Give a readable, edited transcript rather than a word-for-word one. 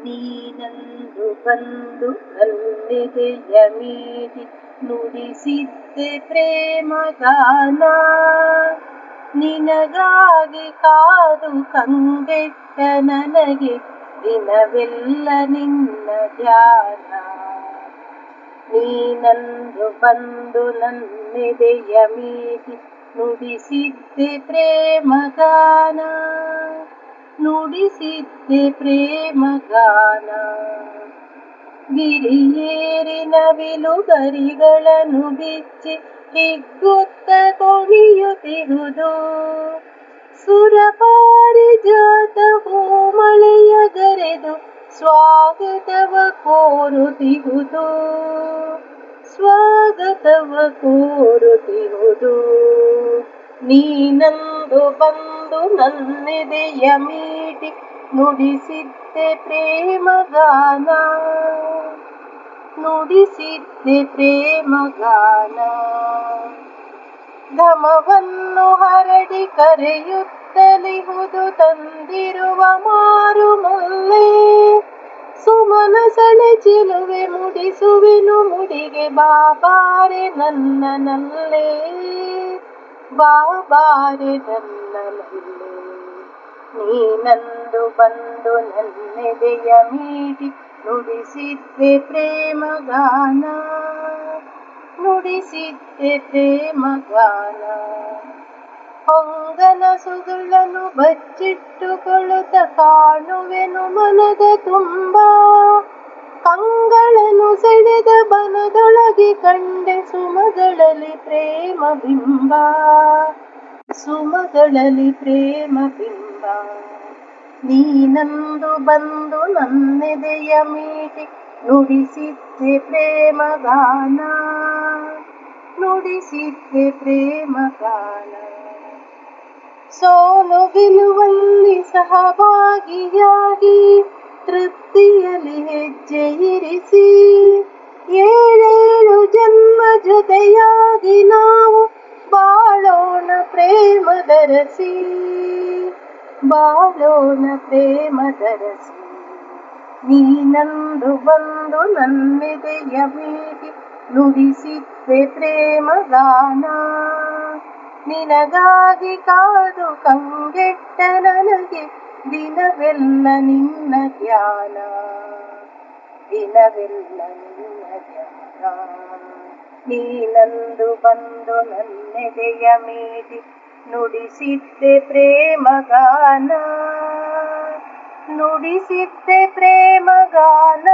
ನೀನಂದು ಬಂದು ನನ್ನೆದೆಯ ಮೀಟಿ ನುಡಿಸಿದ್ದೆ ಪ್ರೇಮಗಾನ. ನಿನಗಾಗಿ ಕಾದು ಕಂಗೆಟ್ಟ ನನಗೆ ದಿನವೆಲ್ಲ ನಿನ್ನ ಧ್ಯಾನ. ನೀನಂದು ಬಂದು ನನ್ನೆದೆಯ ಮೀಟಿ ನುಡಿಸಿದ್ದೆ ಪ್ರೇಮಗಾನ. ನುಡಿಸಿದ್ದೆ ಪ್ರೇಮಗಾನ. ಗಿರಿಯೇರಿನ ಬಿಲುಗರಿಗಳನ್ನು ಬಿಚ್ಚಿ ಹಿಗ್ಗುತ್ತ ಕುಣಿಯುತ್ತಿರುವುದು. ಸುರಪಾರಿಜಾತ ಹೂಮಳೆಯ ಗರೆದು ಸ್ವಾಗತವ ಕೋರುತ್ತಿರುವುದು. ಸ್ವಾಗತವ ಕೋರುತ್ತಿರುವುದು. ನೀನಂದು ಬಂದು ನನ್ನೆದೆಯ ಮೀಟಿ ನುಡಿಸಿದ್ದೆ ಪ್ರೇಮಗಾನ. ನುಡಿಸಿದ್ದೆ ಪ್ರೇಮಗಾನ. ಘಮವನ್ನು ಹರಡಿ ಕರೆಯುತ್ತಲಿಹುದು ತಂದಿರುವ ಮಾರುಮಲ್ಲೆ. ಸುಮನ ಸಳೆ ಚಿಲುವೆ ಮುಡಿಸುವೆನು ಮುಡಿಗೆ ಬಾಬಾರೆ ನನ್ನ ನಲ್ಲೆ. ಬಾಬಾರೆ ನನ್ನ ನಲ್ಲೆ. ನೀನಂದು ಬಂದು ನನ್ನೆದೆಯ ಮೀಟಿ ನುಡಿಸಿದ್ದೆ ಪ್ರೇಮಗಾನ. ನುಡಿಸಿದ್ದೆ ಪ್ರೇಮಗಾನ. ಹೊಂಗನ ಸುಗಳನ್ನು ಬಚ್ಚಿಟ್ಟುಕೊಳ್ಳುತ್ತ ಕಾಣುವೆನು ಮನದ ತುಂಬ. ಕಂಗಳನ್ನು ಸೆಳೆದ ಬನದೊಳಗೆ ಕಂಡೆ ಸುಮಗಳಲ್ಲಿ ಪ್ರೇಮ ಬಿಂಬ. ಸುಮಗಳಲ್ಲಿ ಪ್ರೇಮ ಬಿಂಬ. ನೀನಂದು ಬಂದು ನನ್ನೆದೆಯ ಮೀಟಿ ನುಡಿಸಿದ್ದೆ ಪ್ರೇಮಗಾನ. ನುಡಿಸಿದ್ದೆ ಪ್ರೇಮಗಾನ. ಸೋಲು ಗೆಲುವಲ್ಲಿ ಸಹಭಾಗಿಯಾಗಿ ತೃಪ್ತಿಯಲ್ಲಿ ಹೆಜ್ಜೆ ಇರಿಸಿ ಏಳೇಳು ಜನ್ಮ ಜೊತೆಯಾಗಿ ನಾವು ಬಾಳೋಣ ಪ್ರೇಮದರಸಿ. ಬಾಳೋಣ ಪ್ರೇಮದರಸಿ. ನೀನಂದು ಬಂದು ನನ್ನೆದೆಯ ಮೀಟಿ ನುಡಿಸಿದ್ದೆ ಪ್ರೇಮಗಾನ. ನಿನಗಾಗಿ ಕಾದು ಕಂಗೆಟ್ಟ ನನಗೆ ದಿನವೆಲ್ಲ ನಿನ್ನ ಧ್ಯಾನ. ದಿನವೆಲ್ಲ ನಿನ್ನ ಧ್ಯಾನ. ನೀನಂದು ಬಂದು ನನ್ನೆದೆಯ ಮೀಟಿ ನುಡಿಸಿದ್ದೆ ಪ್ರೇಮಗಾನ. ನುಡಿಸಿದ್ದೆ ಪ್ರೇಮಗಾನ.